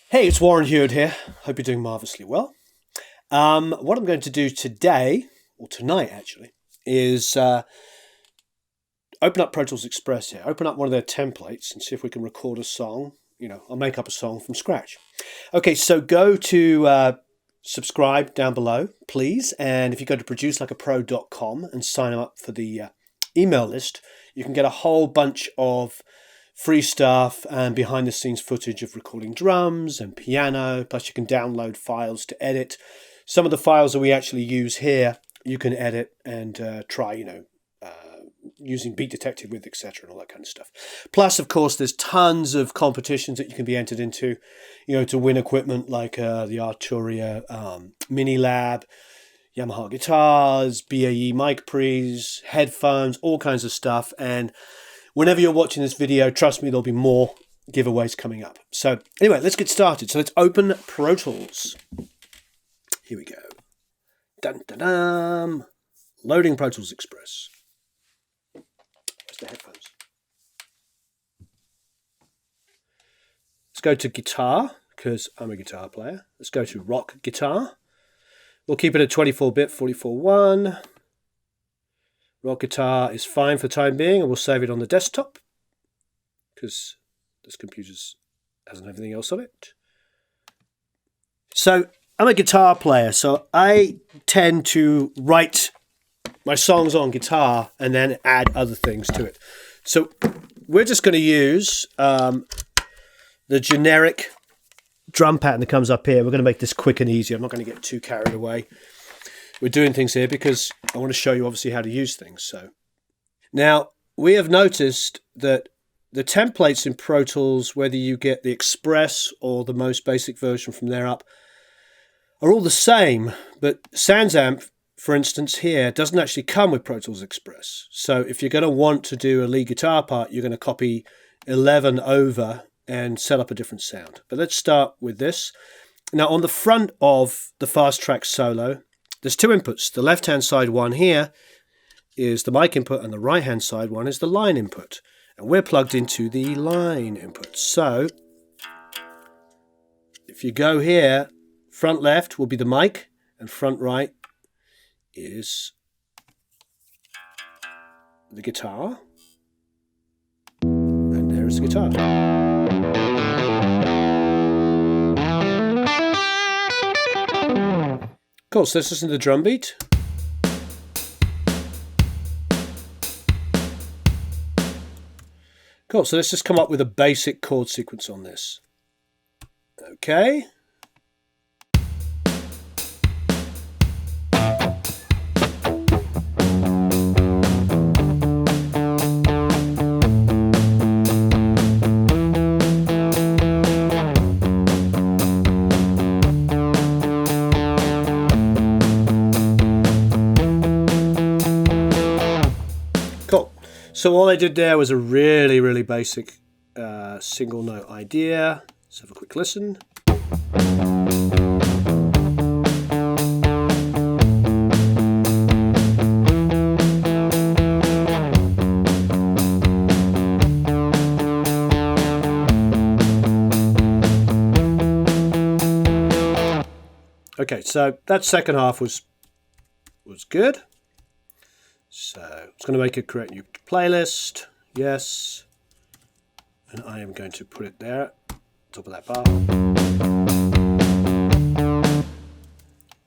Hey, it's Warren Huart here. Hope you're doing marvellously well. What I'm going to do today, or tonight actually, is open up Pro Tools Express here. Open up one of their templates and see if we can record a song. I'll make up a song from scratch. Okay, so go to subscribe down below, please. And if you go to producelikeapro.com and sign up for the email list, you can get a whole bunch of free stuff and behind the scenes footage of recording drums and piano. Plus you can download files to edit. Some of the files that we actually use here, you can edit and try, using Beat Detective with, etc. and all that kind of stuff. Plus, of course, there's tons of competitions that you can be entered into, to win equipment like the Arturia Mini Lab, Yamaha guitars, BAE mic pre's, headphones, all kinds of stuff. And whenever you're watching this video, trust me, there'll be more giveaways coming up. So anyway, let's get started. So let's open Pro Tools. Here we go. Dun, dun, dun. Loading Pro Tools Express. Where's the headphones? Let's go to guitar, because I'm a guitar player. Let's go to rock guitar. We'll keep it at 24-bit, 44.1. Rock guitar is fine for the time being, and we'll save it on the desktop because this computer hasn't everything else on it. So I'm a guitar player, so I tend to write my songs on guitar and then add other things to it. So we're just going to use the generic drum pattern that comes up here. We're going to make this quick and easy. I'm not going to get too carried away. We're doing things here because I want to show you obviously how to use things. So now we have noticed that the templates in Pro Tools, whether you get the Express or the most basic version from there up, are all the same. But SansAmp, for instance, here doesn't actually come with Pro Tools Express. So if you're going to want to do a lead guitar part, you're going to copy 11 over and set up a different sound. But let's start with this. Now on the front of the fast track solo, there's two inputs. The left-hand side one here is the mic input and the right-hand side one is the line input. And we're plugged into the line input. So if you go here, front left will be the mic and front right is the guitar. And there is the guitar. Cool, so let's listen to the drum beat. Cool, so let's just come up with a basic chord sequence on this. Okay. So all I did there was a really, really basic single note idea. Let's have a quick listen. Okay, so that second half was good. So it's going to make a create new playlist. Yes. And I am going to put it there, top of that bar.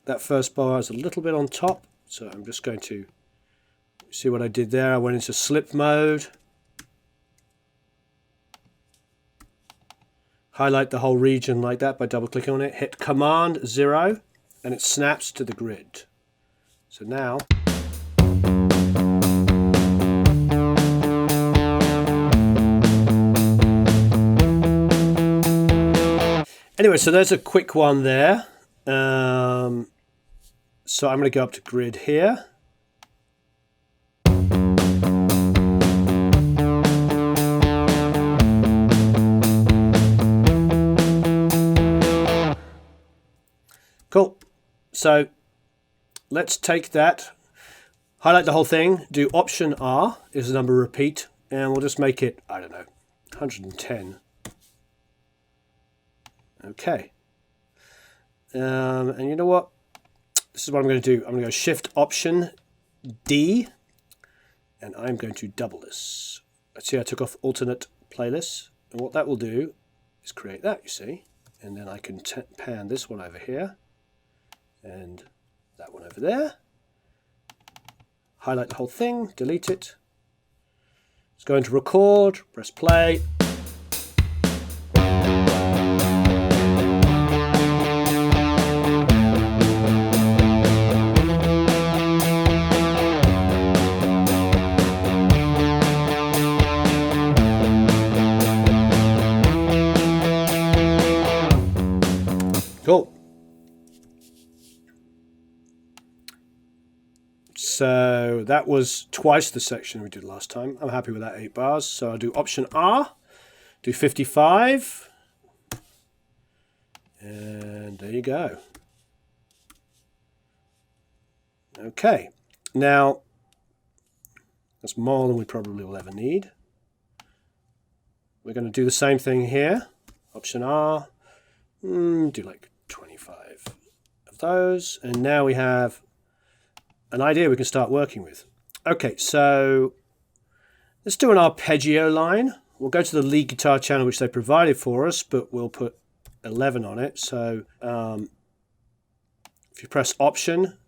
That first bar is a little bit on top. So I'm just going to see what I did there. I went into slip mode. Highlight the whole region like that by double clicking on it. Hit Command 0 and it snaps to the grid. So now anyway, so there's a quick one there. So I'm going to go up to grid here. Cool. So let's take that, highlight the whole thing, do Option R is the number repeat, and we'll just make it, I don't know, 110. Okay. And you know what? This is what I'm going to do. I'm going to go Shift Option D, and I'm going to double this. Let's see, I took off alternate playlists, and what that will do is create that, you see. And then I can pan this one over here, and that one over there. Highlight the whole thing, delete it. Let's go into record, press play. Cool. So that was twice the section we did last time. I'm happy with that 8 bars. So I'll do Option R, do 55, and there you go. Okay, now that's more than we probably will ever need. We're going to do the same thing here. Option R, do like 25 of those, and now we have an idea we can start working with. Okay, so let's do an arpeggio line. We'll go to the lead guitar channel which they provided for us, but we'll put 11 on it. So if you press Option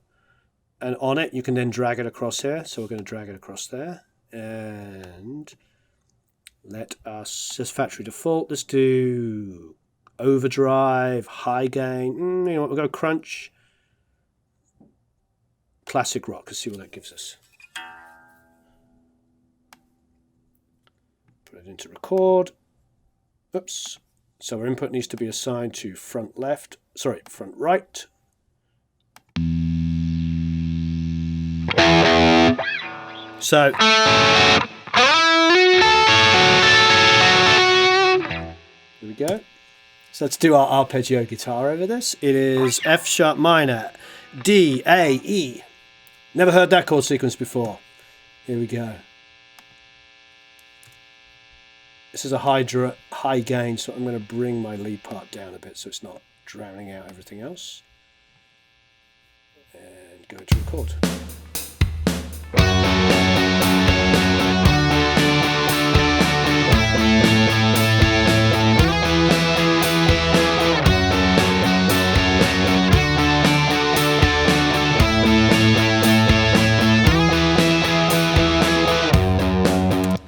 and on it, you can then drag it across here. So we're going to drag it across there, and let us just factory default. Let's do overdrive, high gain. You know what? We'll go crunch, classic rock. Let's see what that gives us. Put it into record. Oops. So our input needs to be assigned to front left. Sorry, front right. So here we go. So let's do our arpeggio guitar over this. It is F sharp minor, D, A, E. Never heard that chord sequence before. Here we go. This is a high gain, so I'm going to bring my lead part down a bit so it's not drowning out everything else. And go to record.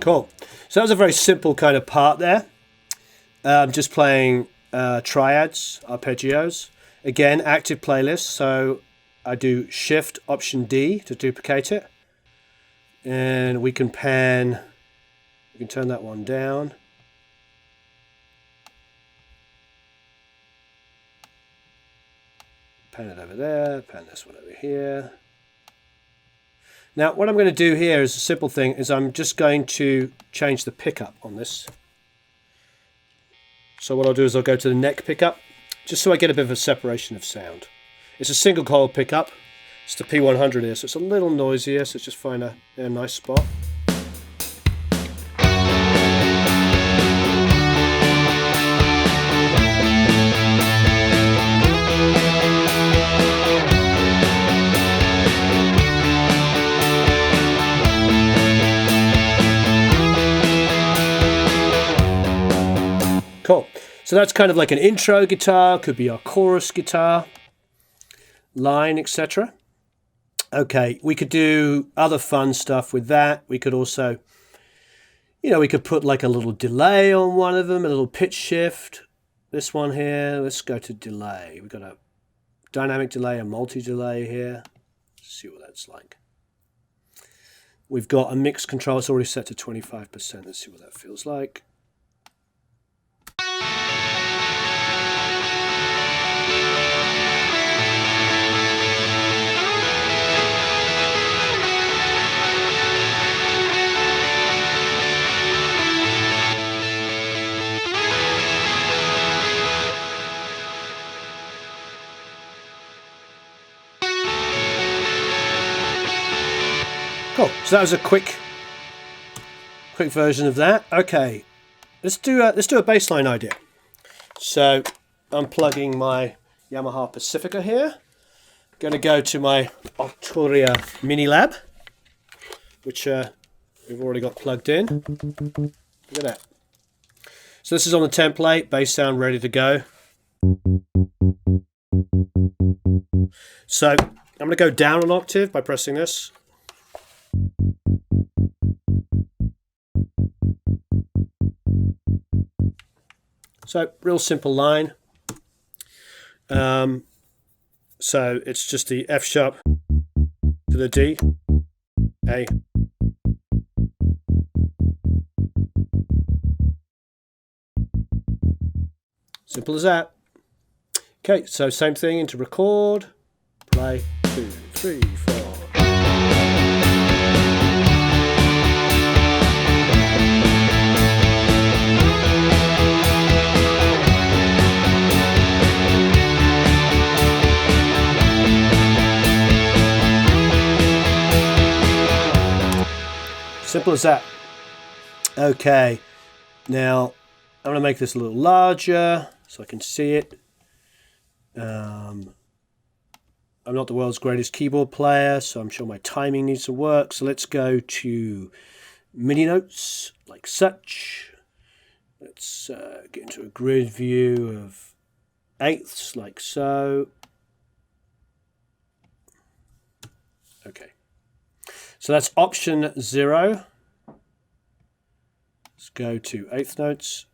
Cool. So that was a very simple kind of part there. Just playing triads, arpeggios. Again, active playlist. So I do Shift Option D to duplicate it. And we can pan, we can turn that one down. Pan it over there, pan this one over here. Now, what I'm going to do here is a simple thing, is I'm just going to change the pickup on this. So what I'll do is I'll go to the neck pickup, just so I get a bit of a separation of sound. It's a single coil pickup. It's the P100 here, so it's a little noisier, so just find a nice spot. Cool. So that's kind of like an intro guitar, could be our chorus guitar, line, etc. Okay, we could do other fun stuff with that. We could also, you know, we could put like a little delay on one of them, a little pitch shift. This one here, let's go to delay. We've got a dynamic delay, a multi-delay here. Let's see what that's like. We've got a mix control, it's already set to 25%. Let's see what that feels like. Cool. So that was a quick version of that. Okay, let's do a bass line idea. So unplugging my Yamaha Pacifica here. Going to go to my Arturia Mini Lab, which we've already got plugged in. Look at that. So this is on the template, bass sound ready to go. So I'm going to go down an octave by pressing this. So real simple line. So it's just the F sharp to the D, A. Simple as that. Okay, so same thing into record, play, 2, 3, 4. Simple as that. Okay, now I'm going to make this a little larger so I can see it. I'm not the world's greatest keyboard player, so I'm sure my timing needs to work. So let's go to MIDI notes, like such. Let's get into a grid view of eighths, like so. Okay. So that's option 0. Let's go to eighth notes,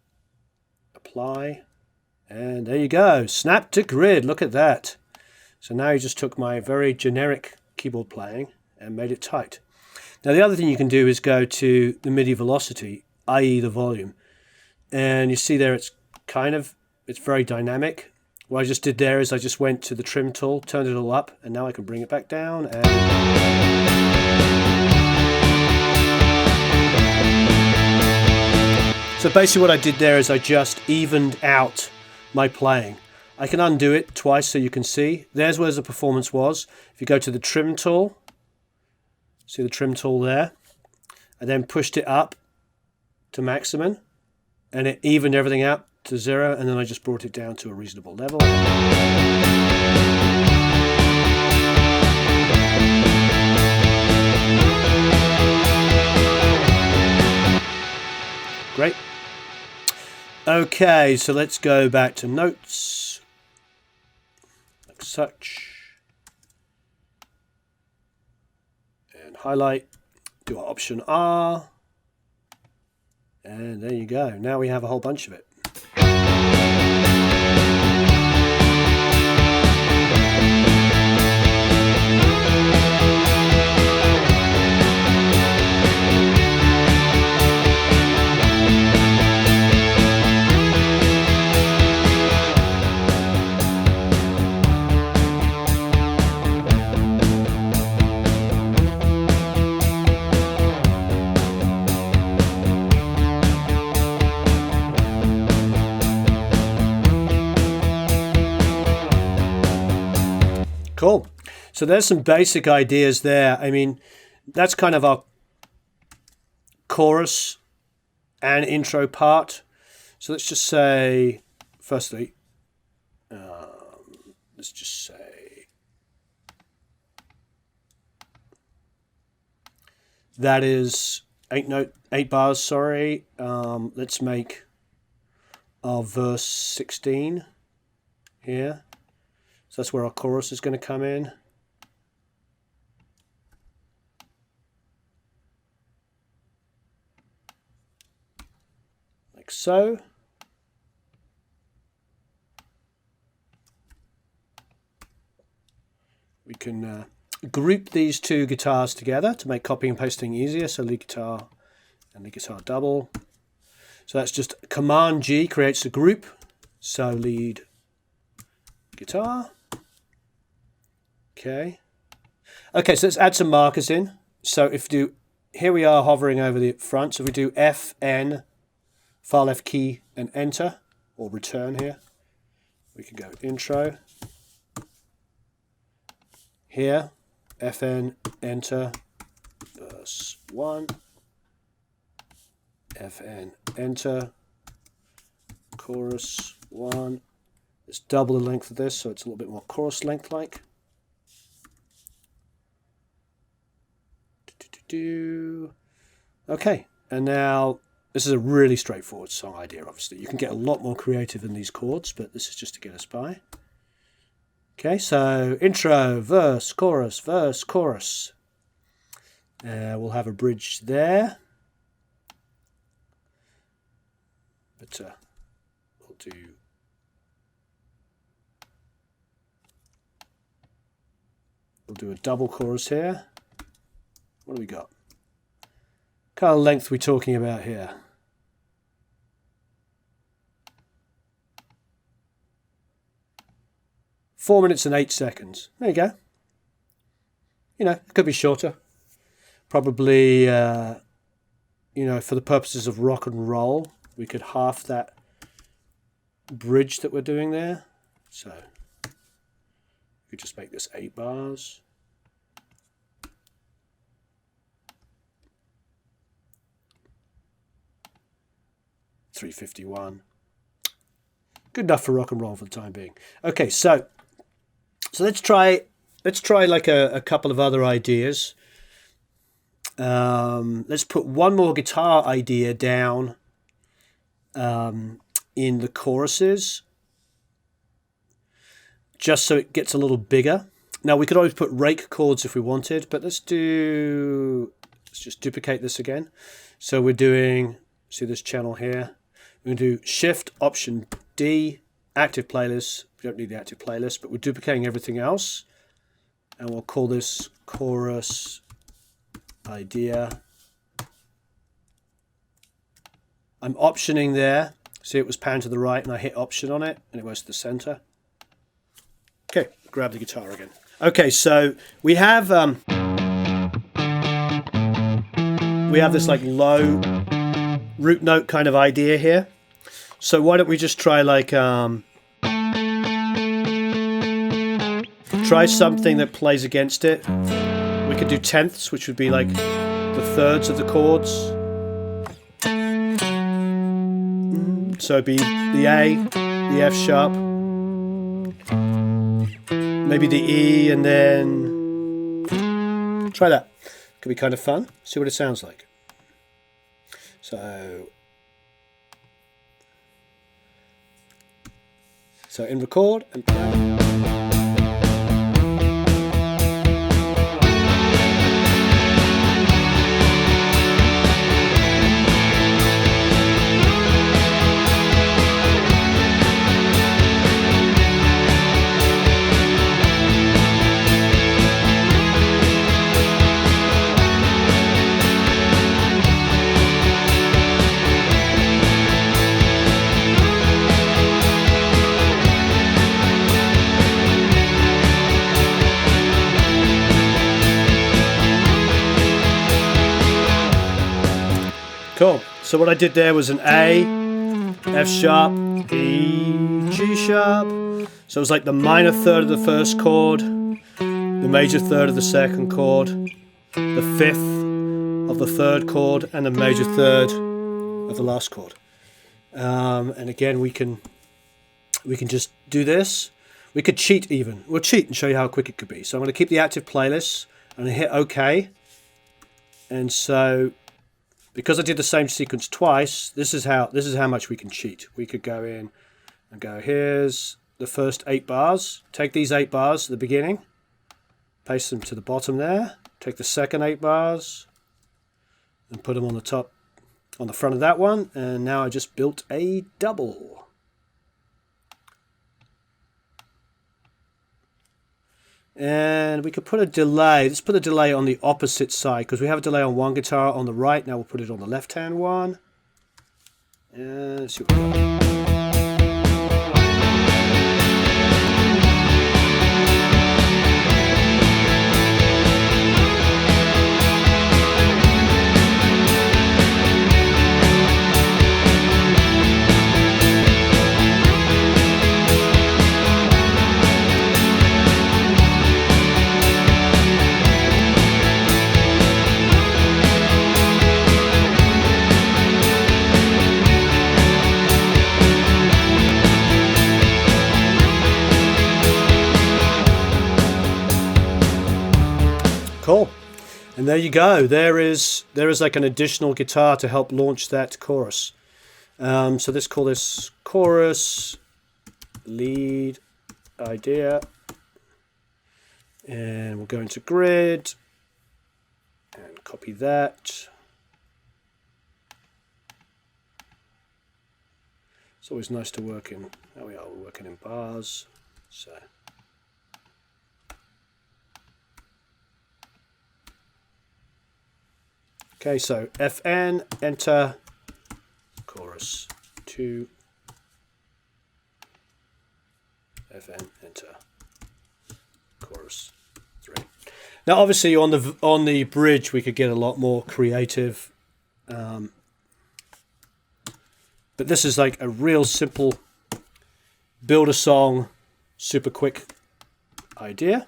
apply, and there you go. Snap to grid. Look at that. So now you just took my very generic keyboard playing and made it tight. Now the other thing you can do is go to the MIDI velocity, i.e. the volume. And you see there it's very dynamic. What I just did there is I just went to the trim tool, turned it all up, and now I can bring it back down. So basically what I did there is I just evened out my playing. I can undo it twice so you can see. There's where the performance was. If you go to the trim tool, see the trim tool there, I then pushed it up to maximum and it evened everything out to 0, and then I just brought it down to a reasonable level. Great. Okay, so let's go back to notes, like such, and highlight, do our option R, and there you go. Now we have a whole bunch of it. Cool. So there's some basic ideas there. I mean, that's kind of our chorus and intro part. So let's just say, firstly, let's just say that is 8 bars, sorry. Let's make our verse 16 here. So that's where our chorus is going to come in. Like so. We can group these two guitars together to make copying and pasting easier. So lead guitar and lead guitar double. So that's just Command G creates a group. So lead guitar. Okay. Okay, so let's add some markers in. So if we do, here we are hovering over the front. So if we do FN, file left key and enter, or return here, we can go intro. Here, FN, enter, verse 1, FN, enter, chorus 1. Let's double the length of this so it's a little bit more chorus length like. Okay, and now this is a really straightforward song idea, obviously. You can get a lot more creative in these chords, but this is just to get us by. Okay, so intro, verse, chorus, verse, chorus. We'll have a bridge there. But we'll do a double chorus here. What do we got? What kind of length are we talking about here? Four minutes and 8 seconds. There you go. You know, it could be shorter. Probably, you know, for the purposes of rock and roll, we could half that bridge that we're doing there. So we could just make this 8 bars. $3.51. Good enough for rock and roll for the time being. Okay, so let's try like a couple of other ideas. Let's put one more guitar idea down in the choruses, just so it gets a little bigger. Now we could always put rake chords if we wanted, but let's just duplicate this again. So we're doing, see this channel here? We're going to do Shift Option D, active playlist. We don't need the active playlist, but we're duplicating everything else. And we'll call this chorus idea. I'm optioning there. See, it was panned to the right, and I hit Option on it, and it goes to the center. Okay, grab the guitar again. Okay, so we have this like low root note kind of idea here. So why don't we just try like try something that plays against it. We could do tenths, which would be like the thirds of the chords. So it'd be the A, the F sharp, maybe the E, and then try that. Could be kind of fun. See what it sounds like. So in record and play. Cool. So what I did there was an A, F sharp, E, G sharp. So it was like the minor third of the first chord, the major third of the second chord, the fifth of the third chord, and the major third of the last chord. And again, we can just do this. We could cheat even. We'll cheat and show you how quick it could be. So I'm going to keep the active playlist and hit OK. And so, because I did the same sequence twice, this is how much we can cheat. We could go in and go, here's the first 8 bars. Take these 8 bars at the beginning, paste them to the bottom there. Take the second 8 bars and put them on the top, on the front of that one. And now I just built a double. And we could put a delay. Let's put a delay on the opposite side, because we have a delay on one guitar on the right. Now we'll put it on the left-hand one. And let's see what we got. Cool. And there you go. There is like an additional guitar to help launch that chorus. So let's call this chorus lead idea. And we'll go into grid and copy that. It's always nice to work in, there we are, we're working in bars. So okay, so FN, enter, chorus 2, FN, enter, chorus 3. Now obviously on the bridge we could get a lot more creative, but this is like a real simple build a song, super quick idea.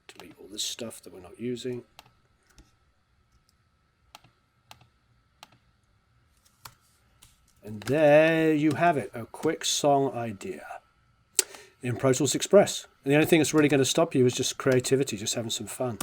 Delete all this stuff that we're not using. And there you have it, a quick song idea in Pro Tools Express. And the only thing that's really going to stop you is just creativity, just having some fun.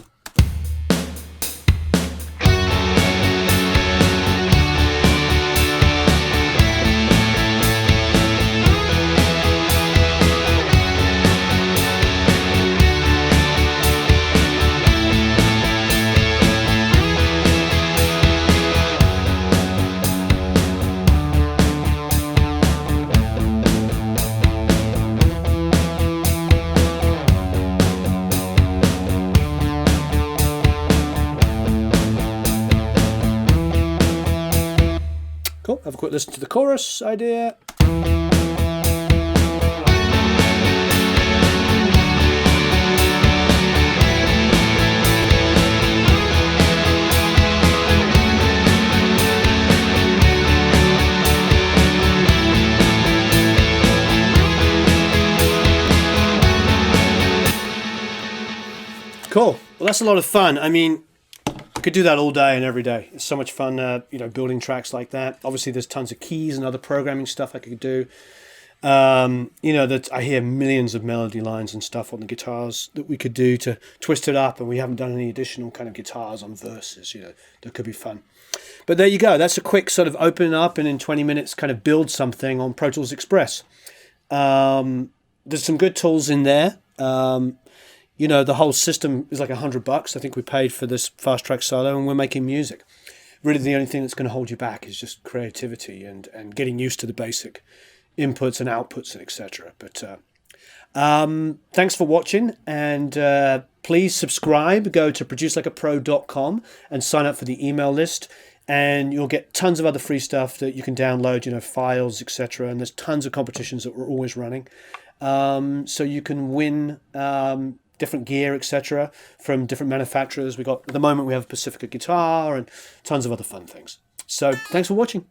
Cool, have a quick listen to the chorus idea. Cool, well that's a lot of fun. I mean, I could do that all day and every day. It's so much fun, building tracks like that. Obviously, there's tons of keys and other programming stuff I could do. That I hear millions of melody lines and stuff on the guitars that we could do to twist it up, and we haven't done any additional kind of guitars on verses. That could be fun. But there you go. That's a quick sort of open up and in 20 minutes kind of build something on Pro Tools Express. There's some good tools in there. The whole system is like $100. I think we paid for this fast track solo, and we're making music. Really, the only thing that's going to hold you back is just creativity and getting used to the basic inputs and outputs and etc. But thanks for watching, and please subscribe. Go to producelikeapro.com and sign up for the email list, and you'll get tons of other free stuff that you can download, files, etc. And there's tons of competitions that we're always running, so you can win different gear, etc., from different manufacturers. At the moment we have Pacifica guitar and tons of other fun things. So thanks for watching.